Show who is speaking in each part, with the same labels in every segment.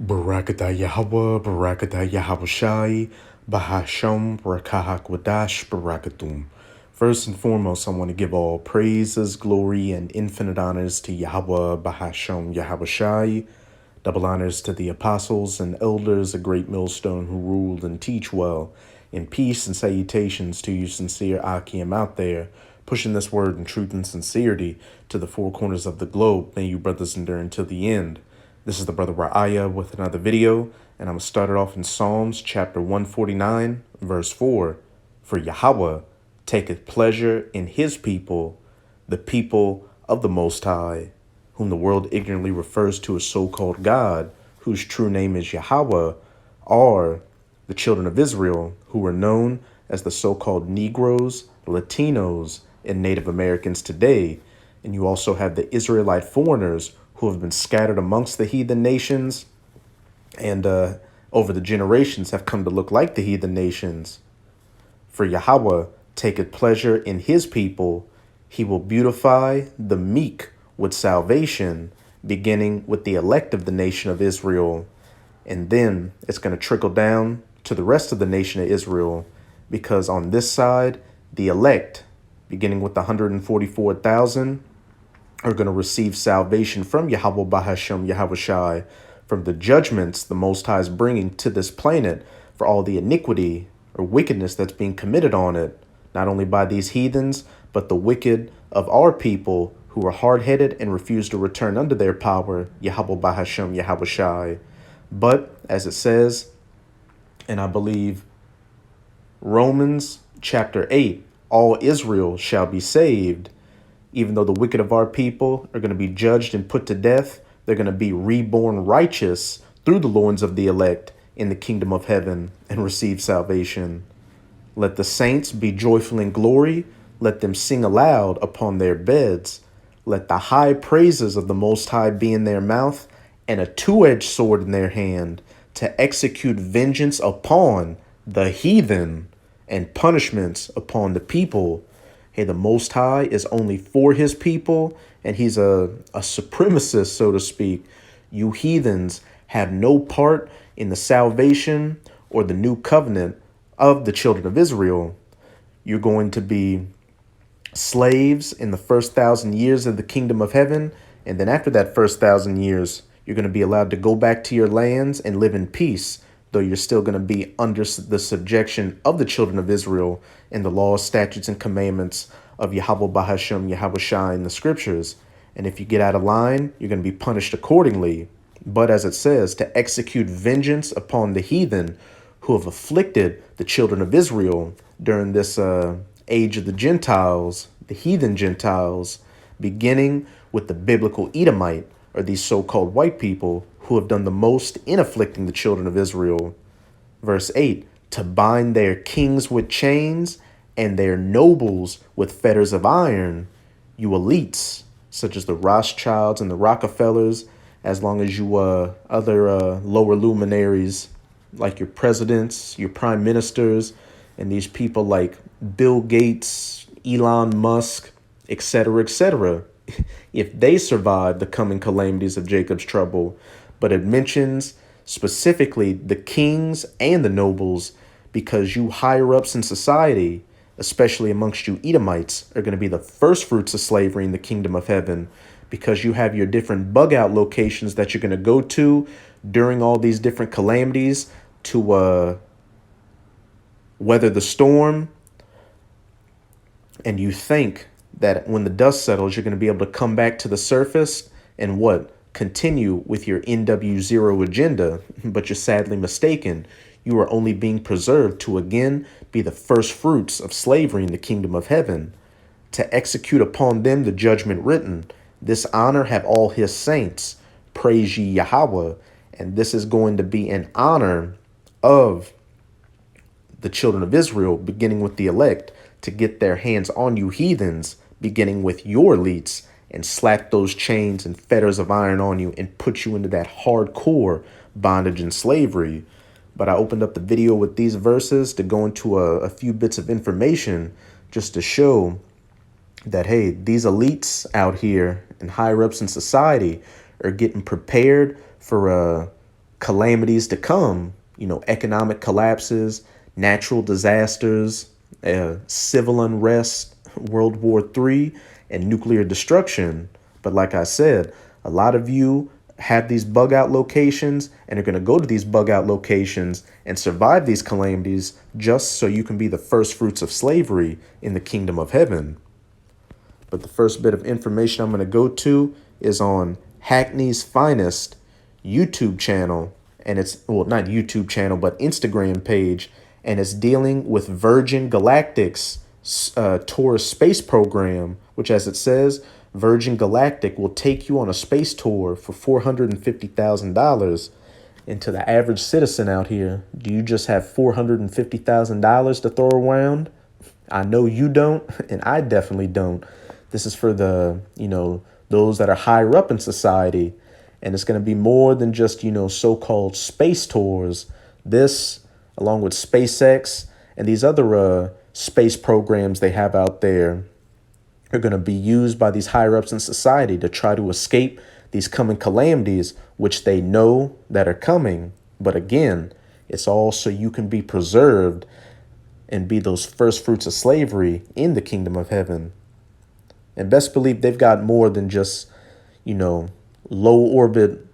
Speaker 1: Barakatah Yahweh, Barakatah Yahawashi, Bahasham, Barakahakwadash, Barakatum. First and foremost, I want to give all praises, glory, and infinite honors to Yahweh, Bahasham, Yahawashi. Double honors to the apostles and elders, a great millstone who ruled and teach well. In peace and salutations to you sincere Akim out there, pushing this word in truth and sincerity to the four corners of the globe. May you brothers endure until the end. This is the brother Ra'aya with another video, and I'm going to start it off in Psalms chapter 149, verse 4. For Yahweh taketh pleasure in his people, the people of the Most High, whom the world ignorantly refers to as so-called God, whose true name is Yahweh, are the children of Israel, who are known as the so-called Negroes, Latinos, and Native Americans today. And you also have the Israelite foreigners who have been scattered amongst the heathen nations and over the generations have come to look like the heathen nations. For Yahweh taketh pleasure in his people. He will beautify the meek with salvation, beginning with the elect of the nation of Israel. And then it's going to trickle down to the rest of the nation of Israel, because on this side, the elect, beginning with the 144,000, are going to receive salvation from Yahweh Bahasham Yahawashi, from the judgments the Most High is bringing to this planet for all the iniquity or wickedness that's being committed on it, not only by these heathens, but the wicked of our people who are hard-headed and refuse to return under their power, Yahweh Bahasham Yahawashi. But, as it says, and I believe Romans chapter 8, all Israel shall be saved. Even though the wicked of our people are going to be judged and put to death, they're going to be reborn righteous through the loins of the elect in the kingdom of heaven and receive salvation. Let the saints be joyful in glory. Let them sing aloud upon their beds. Let the high praises of the Most High be in their mouth and a two-edged sword in their hand to execute vengeance upon the heathen and punishments upon the people. Hey, the Most High is only for his people, and he's a supremacist, so to speak. You heathens have no part in the salvation or the new covenant of the children of Israel. You're going to be slaves in the first 1,000 years of the kingdom of heaven, and then after that first 1,000 years, you're going to be allowed to go back to your lands and live in peace, though you're still going to be under the subjection of the children of Israel and the laws, statutes, and commandments of Yahweh Bahasham Yahawashi in the scriptures. And if you get out of line, you're going to be punished accordingly. But as it says, to execute vengeance upon the heathen who have afflicted the children of Israel during this age of the Gentiles, the heathen Gentiles, beginning with the biblical Edomite, or these so-called white people who have done the most in afflicting the children of Israel. Verse 8, to bind their kings with chains and their nobles with fetters of iron, you elites, such as the Rothschilds and the Rockefellers, as long as you other lower luminaries, like your presidents, your prime ministers, and these people like Bill Gates, Elon Musk, etc., etc., if they survive the coming calamities of Jacob's trouble. But it mentions specifically the kings and the nobles, because you higher ups in society, especially amongst you Edomites, are going to be the first fruits of slavery in the kingdom of heaven, because you have your different bug out locations that you're going to go to during all these different calamities to weather the storm. And you think that when the dust settles, you're going to be able to come back to the surface and what? Continue with your NW0 agenda, but you're sadly mistaken. You are only being preserved to again be the first fruits of slavery in the kingdom of heaven, to execute upon them the judgment written. This honor have all his saints. Praise ye Yahweh. And this is going to be an honor of the children of Israel, beginning with the elect, to get their hands on you heathens, beginning with your elites, and slap those chains and fetters of iron on you and put you into that hardcore bondage and slavery. But I opened up the video with these verses to go into a few bits of information just to show that, hey, these elites out here and higher ups in society are getting prepared for calamities to come, economic collapses, natural disasters, civil unrest, World War III, and nuclear destruction. But like I said, a lot of you have these bug out locations and are going to go to these bug out locations and survive these calamities just so you can be the first fruits of slavery in the kingdom of heaven. But the first bit of information I'm going to go to is on Hackney's Finest YouTube channel. And it's, well, not YouTube channel, but Instagram page. And it's dealing with Virgin Galactic's tourist space program, which, as it says, Virgin Galactic will take you on a space tour for $450,000. And to the average citizen out here, do you just have $450,000 to throw around? I know you don't, and I definitely don't. This is for the, those that are higher up in society. And it's going to be more than just, so-called space tours. This, along with SpaceX and these other space programs they have out there, are going to be used by these higher ups in society to try to escape these coming calamities, which they know that are coming. But again, it's all so you can be preserved and be those first fruits of slavery in the kingdom of heaven. And best believe they've got more than just, low orbit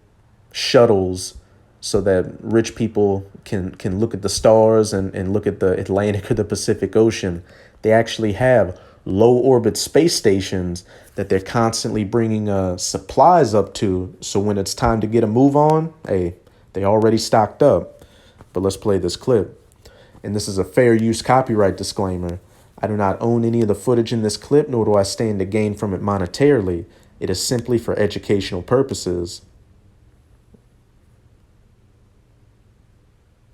Speaker 1: shuttles so that rich people can look at the stars and look at the Atlantic or the Pacific Ocean. They actually have low orbit space stations that they're constantly bringing supplies up to. So when it's time to get a move on, hey, they already stocked up. But let's play this clip. And this is a fair use copyright disclaimer. I do not own any of the footage in this clip, nor do I stand to gain from it monetarily. It is simply for educational purposes.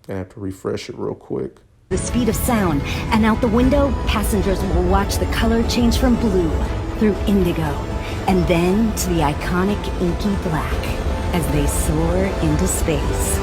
Speaker 1: I have to refresh it real quick.
Speaker 2: The speed of sound, and out the window, passengers will watch the color change from blue through indigo, and then to the iconic inky black as they soar into space.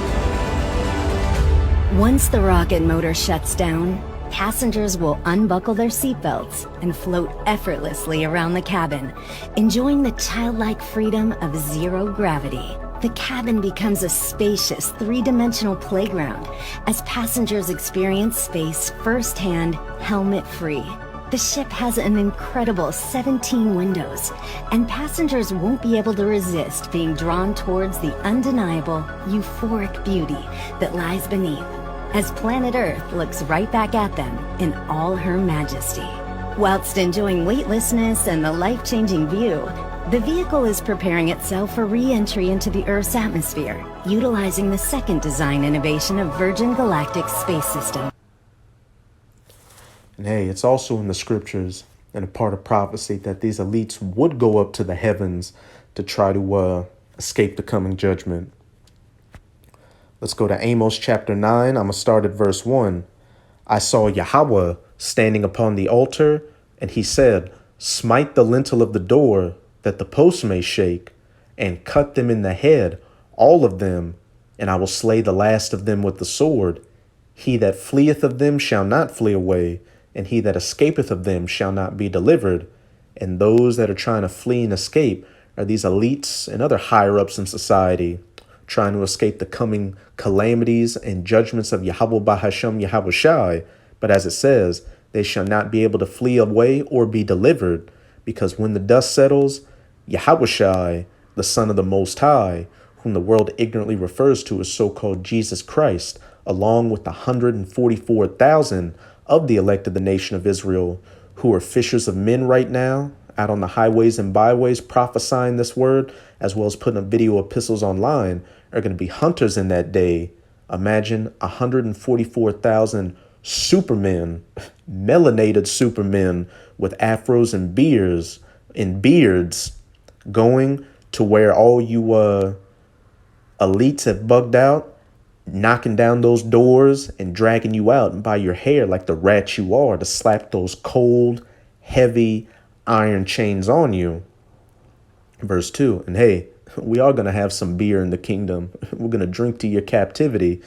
Speaker 2: Once the rocket motor shuts down, passengers will unbuckle their seatbelts and float effortlessly around the cabin, enjoying the childlike freedom of zero gravity. The cabin becomes a spacious, three-dimensional playground as passengers experience space firsthand, helmet-free. The ship has an incredible 17 windows, and passengers won't be able to resist being drawn towards the undeniable, euphoric beauty that lies beneath, as planet Earth looks right back at them in all her majesty. Whilst enjoying weightlessness and the life-changing view, the vehicle is preparing itself for re-entry into the Earth's atmosphere, utilizing the second design innovation of Virgin Galactic's space system.
Speaker 1: And hey, it's also in the scriptures and a part of prophecy that these elites would go up to the heavens to try to escape the coming judgment. Let's go to Amos chapter 9. I'm going to start at verse 1. I saw Yahweh standing upon the altar, and he said, smite the lintel of the door, that the posts may shake, and cut them in the head, all of them, and I will slay the last of them with the sword. He that fleeth of them shall not flee away, and he that escapeth of them shall not be delivered. And those that are trying to flee and escape are these elites and other higher-ups in society, trying to escape the coming calamities and judgments of Yahweh Bahashem Yahweh Shai. But as it says, they shall not be able to flee away or be delivered, because when the dust settles, Yahweh Shai, the Son of the Most High, whom the world ignorantly refers to as so-called Jesus Christ, along with the 144,000 of the elect of the nation of Israel, who are fishers of men right now, out on the highways and byways prophesying this word, as well as putting up video epistles online, are going to be hunters in that day. Imagine 144,000 supermen, melanated supermen with afros and beards, going to where all you elites have bugged out, knocking down those doors and dragging you out by your hair like the rat you are to slap those cold, heavy iron chains on you. Verse 2, and hey, we are going to have some beer in the kingdom. We're going to drink to your captivity.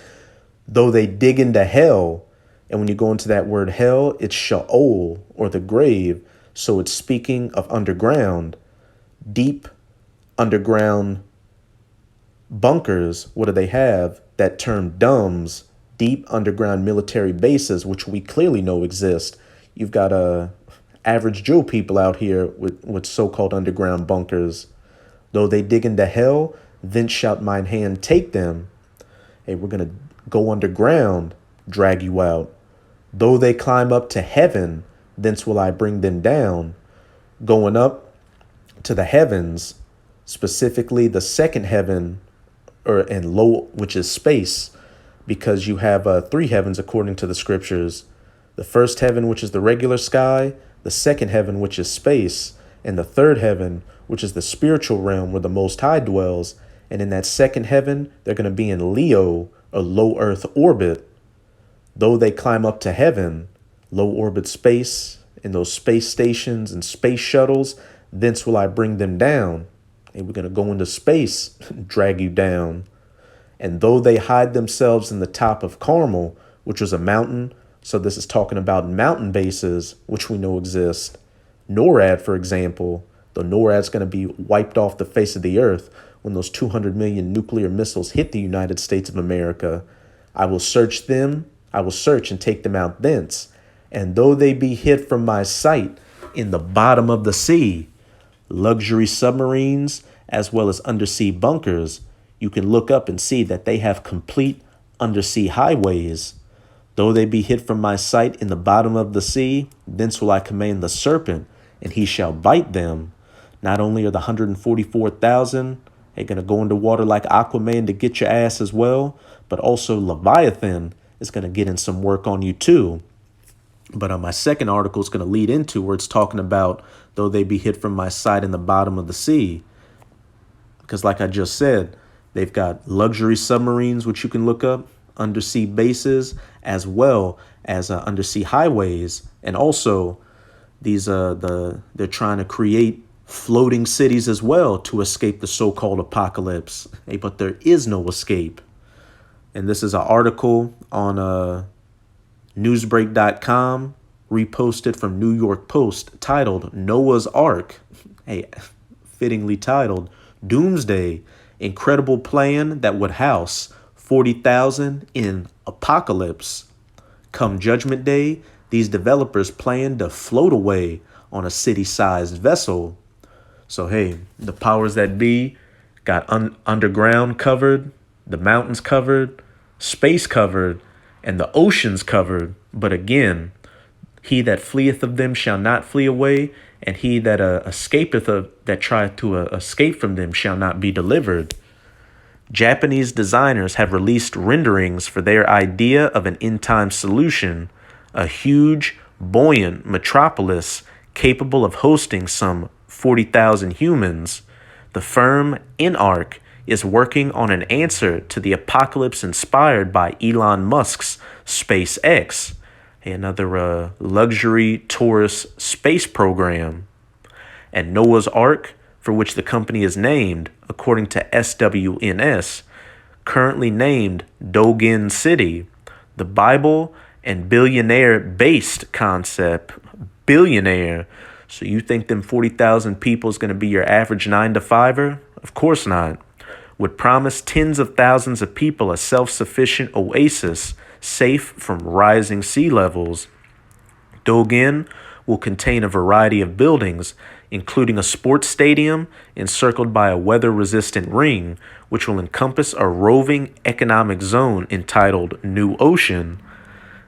Speaker 1: Though they dig into hell, and when you go into that word hell, it's Sheol, or the grave. So it's speaking of underground, deep underground Bunkers, what do they have? That term DUMBs, deep underground military bases, which we clearly know exist. You've got average Joe people out here with so-called underground bunkers. Though they dig into hell, thence shalt mine hand take them. Hey, we're going to go underground, drag you out. Though they climb up to heaven, thence will I bring them down. Going up to the heavens, specifically the second heaven, and low, which is space, because you have three heavens according to the scriptures. The first heaven, which is the regular sky, the second heaven, which is space, and the third heaven, which is the spiritual realm where the Most High dwells. And in that second heaven, they're going to be in Leo, a low Earth orbit. Though they climb up to heaven, low orbit space, in those space stations and space shuttles, thence will I bring them down. And we're going to go into space, drag you down. And though they hide themselves in the top of Carmel, which was a mountain, so this is talking about mountain bases, which we know exist. NORAD, for example, though NORAD's going to be wiped off the face of the earth when those 200 million nuclear missiles hit the United States of America. I will search and take them out thence. And though they be hid from my sight in the bottom of the sea, luxury submarines, as well as undersea bunkers, you can look up and see that they have complete undersea highways. Though they be hid from my sight in the bottom of the sea, thence will I command the serpent, and he shall bite them. Not only are the 144,000 going to go into water like Aquaman to get your ass as well, but also Leviathan is going to get in some work on you too. But my second article is going to lead into where it's talking about though they be hid from my sight in the bottom of the sea. Because like I just said, they've got luxury submarines, which you can look up, undersea bases, as well as undersea highways. And also these they're trying to create floating cities as well to escape the so-called apocalypse. Hey, but there is no escape. And this is an article on newsbreak.com, reposted from New York Post, titled Noah's Ark. Hey, fittingly titled Doomsday, incredible plan that would house 40,000 in apocalypse. Come Judgment Day, these developers plan to float away on a city-sized vessel. So, hey, the powers that be got underground covered, the mountains covered, space covered, and the oceans covered. But again, he that fleeth of them shall not flee away, and he that that trieth to escape from them shall not be delivered. Japanese designers have released renderings for their idea of an end-time solution, a huge, buoyant metropolis capable of hosting some 40,000 humans. The firm Enark is working on an answer to the apocalypse inspired by Elon Musk's SpaceX, another luxury tourist space program. And Noah's Ark, for which the company is named, according to SWNS, currently named Dogen City, the Bible and billionaire-based concept. Billionaire. So you think them 40,000 people is going to be your average 9-to-5er? Of course not. Would promise tens of thousands of people a self-sufficient oasis safe from rising sea levels. Dogen will contain a variety of buildings, including a sports stadium encircled by a weather-resistant ring, which will encompass a roving economic zone entitled New Ocean.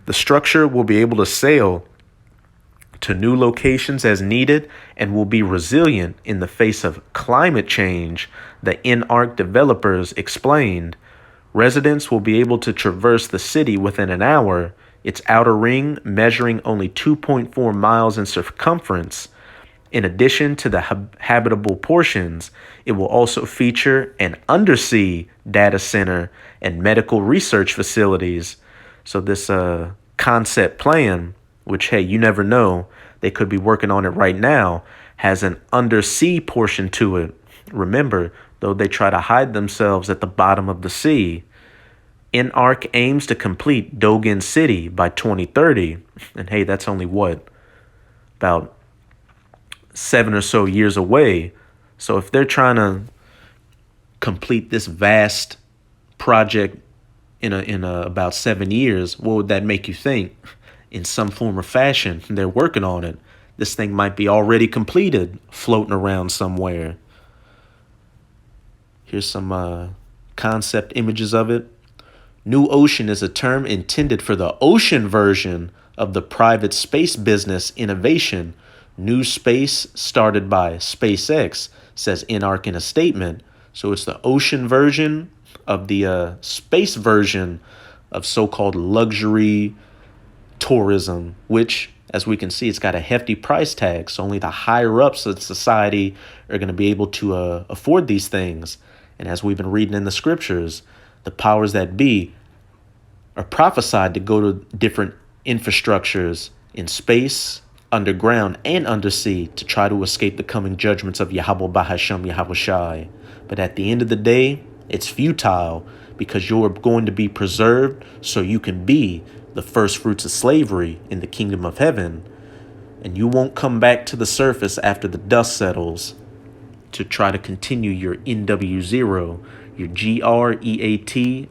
Speaker 1: The structure will be able to sail to new locations as needed and will be resilient in the face of climate change, the Enark developers explained. Residents will be able to traverse the city within an hour, its outer ring measuring only 2.4 miles in circumference. In addition to the habitable portions, it will also feature an undersea data center and medical research facilities. So this concept plan, which, hey, you never know, they could be working on it right now, has an undersea portion to it. Remember, though they try to hide themselves at the bottom of the sea, Enark aims to complete Dogen City by 2030. And hey, that's only about 7 or so years away. So if they're trying to
Speaker 3: complete this vast project in about 7 years, what would that make you think? In some form or fashion, they're working on it. This thing might be already completed, floating around somewhere. Here's some concept images of it. New Ocean is a term intended for the ocean version of the private space business innovation. New Space, started by SpaceX, says InArc in a statement. So it's the ocean version of the space version of so-called luxury tourism, which, as we can see, it's got a hefty price tag. So only the higher ups of society are going to be able to afford these things. And as we've been reading in the scriptures, the powers that be are prophesied to go to different infrastructures in space, underground, and undersea to try to escape the coming judgments of Yahweh Bahasham Yahweh Shai. But at the end of the day, it's futile, because you're going to be preserved so you can be the first fruits of slavery in the kingdom of heaven. And you won't come back to the surface after the dust settles to try to continue your NW0, your GREATRESET.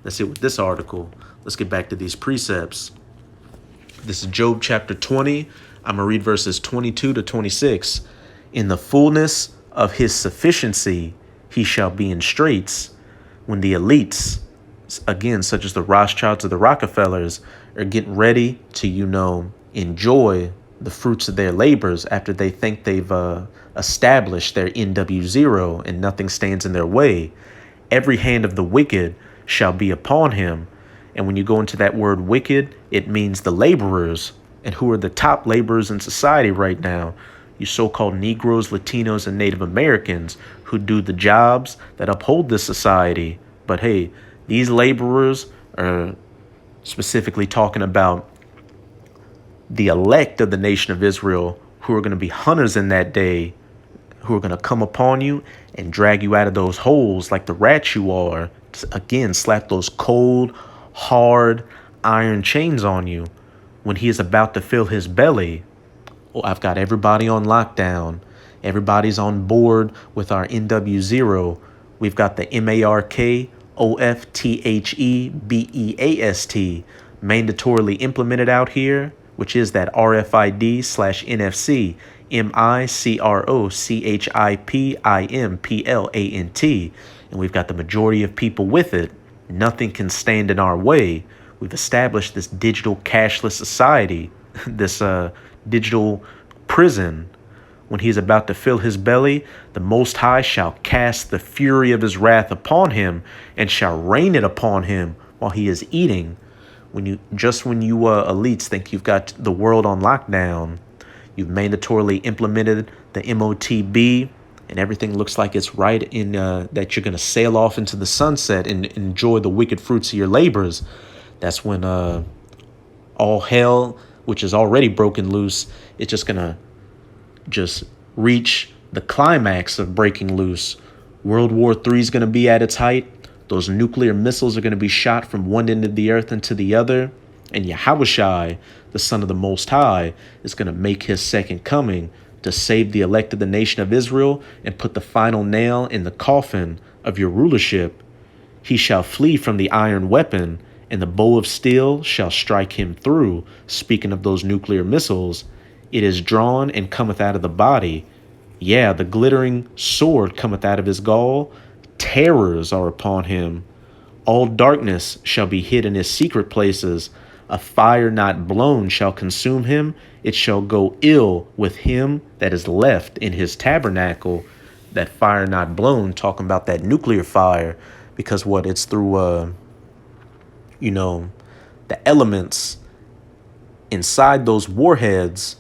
Speaker 3: That's it with this article. Let's get back to these precepts. This is Job chapter 20. I'm going to read verses 22 to 26. In the fullness of his sufficiency, he shall be in straits. When the elites, again, such as the Rothschilds or the Rockefellers, are getting ready to, enjoy the fruits of their labors after they think they've established their NW0 and nothing stands in their way, every hand of the wicked shall be upon him. And when you go into that word wicked, it means the laborers. And who are the top laborers in society right now? You so-called Negroes, Latinos, and Native Americans who do the jobs that uphold this society. But hey, these laborers are specifically talking about the elect of the nation of Israel, who are going to be hunters in that day, who are going to come upon you and drag you out of those holes like the rats you are. Again, slap those cold, hard iron chains on you when he is about to fill his belly. Oh, I've got everybody on lockdown. Everybody's on board with our NW0. We've got the MARKOFTHEBEAST mandatorily implemented out here, which is that RFID/NFC MICROCHIPIMPLANT. And we've got the majority of people with it. Nothing can stand in our way. We've established this digital cashless society, this digital prison. When he is about to fill his belly, the Most High shall cast the fury of his wrath upon him and shall rain it upon him while he is eating. When you elites think you've got the world on lockdown, you've mandatorily implemented the MOTB, and everything looks like it's right in that you're going to sail off into the sunset and enjoy the wicked fruits of your labors. That's when all hell, which is already broken loose, it's just going to reach the climax of breaking loose. World War III is going to be at its height. Those nuclear missiles are going to be shot from one end of the earth into the other. And Yahushai, the Son of the Most High, is going to make his second coming to save the elect of the nation of Israel and put the final nail in the coffin of your rulership. He shall flee from the iron weapon, and the bow of steel shall strike him through. Speaking of those nuclear missiles, it is drawn and cometh out of the body. Yeah, the glittering sword cometh out of his gall. Terrors are upon him. All darkness shall be hid in his secret places. A fire not blown shall consume him. It shall go ill with him that is left in his tabernacle. That fire not blown, talking about that nuclear fire, because it's through, the elements inside those warheads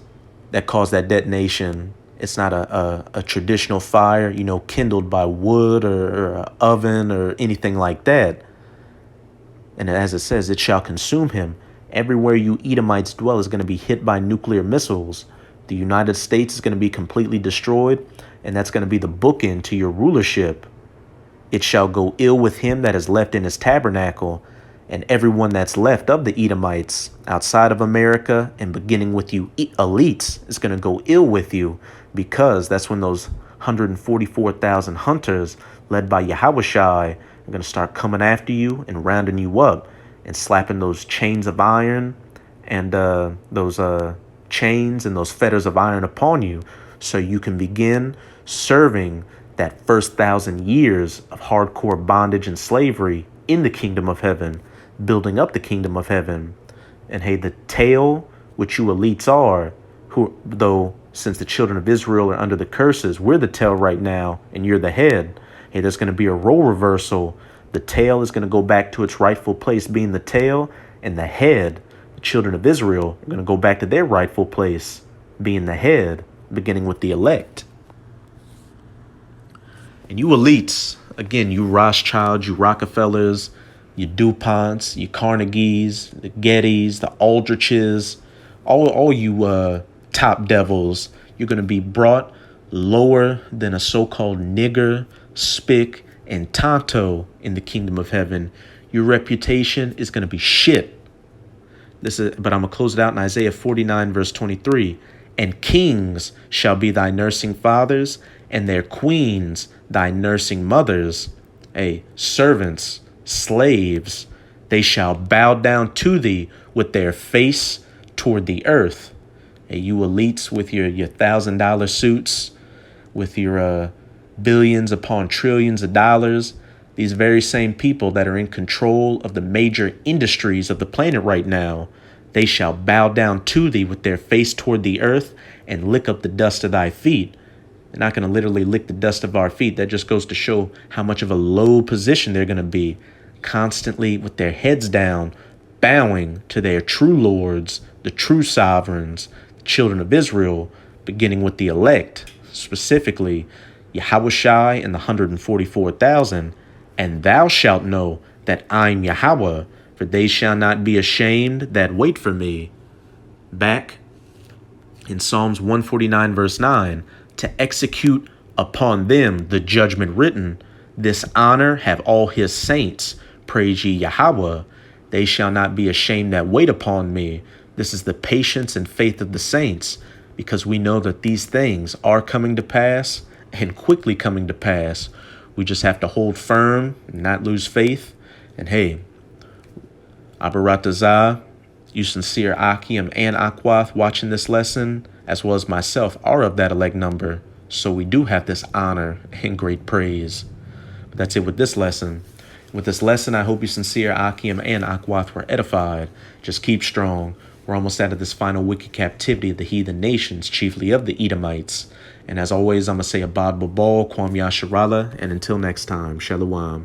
Speaker 3: that cause that detonation. It's not a traditional fire, kindled by wood or an oven or anything like that. And as it says, it shall consume him. Everywhere you Edomites dwell is going to be hit by nuclear missiles. The United States is going to be completely destroyed, and that's going to be the bookend to your rulership. It shall go ill with him that is left in his tabernacle, and everyone that's left of the Edomites outside of America and beginning with you elites is going to go ill with you, because that's when those 144,000 hunters led by Yahushai are going to start coming after you and rounding you up and slapping those chains of iron and those chains and those fetters of iron upon you so you can begin serving that first 1,000 years of hardcore bondage and slavery in the kingdom of heaven, building up the kingdom of heaven. And hey, the tail, which you elites are, who, though since the children of Israel are under the curses, we're the tail right now and you're the head. Hey, there's going to be a role reversal. The tail is going to go back to its rightful place being the tail, and the head, the children of Israel, are going to go back to their rightful place being the head, beginning with the elect. And you elites, again, you Rothschilds, you Rockefellers, you DuPonts, you Carnegies, the Gettys, the Aldriches, all you top devils, you're going to be brought lower than a so-called nigger, spick, and tonto in the kingdom of heaven. Your reputation is going to be shit. But I'm going to close it out in Isaiah 49, verse 23. And kings shall be thy nursing fathers, and their queens thy nursing mothers. Servants, slaves, they shall bow down to thee with their face toward the earth. You elites with your $1,000 suits, with your billions upon trillions of dollars, these very same people that are in control of the major industries of the planet right now, they shall bow down to thee with their face toward the earth and lick up the dust of thy feet. They're not going to literally lick the dust of our feet. That just goes to show how much of a low position they're going to be, constantly with their heads down, bowing to their true lords, the true sovereigns, the children of Israel, beginning with the elect, specifically Yahushai and the 144,000. And thou shalt know that I'm Yahweh, for they shall not be ashamed that wait for me. Back in Psalms 149, verse 9, to execute upon them the judgment written, this honor have all his saints, praise ye Yahweh. They shall not be ashamed that wait upon me. This is the patience and faith of the saints, because we know that these things are coming to pass and quickly coming to pass. We just have to hold firm and not lose faith. And hey, Abaratazah, you sincere Akim and Akwath watching this lesson, as well as myself, are of that elect number. So we do have this honor and great praise. But that's it with this lesson. With this lesson, I hope you sincere Akim and Akwath were edified. Just keep strong. We're almost out of this final wicked captivity of the heathen nations, chiefly of the Edomites. And as always, I'm going to say Abad Babal, Kwam Yasharala, and until next time, Shalom.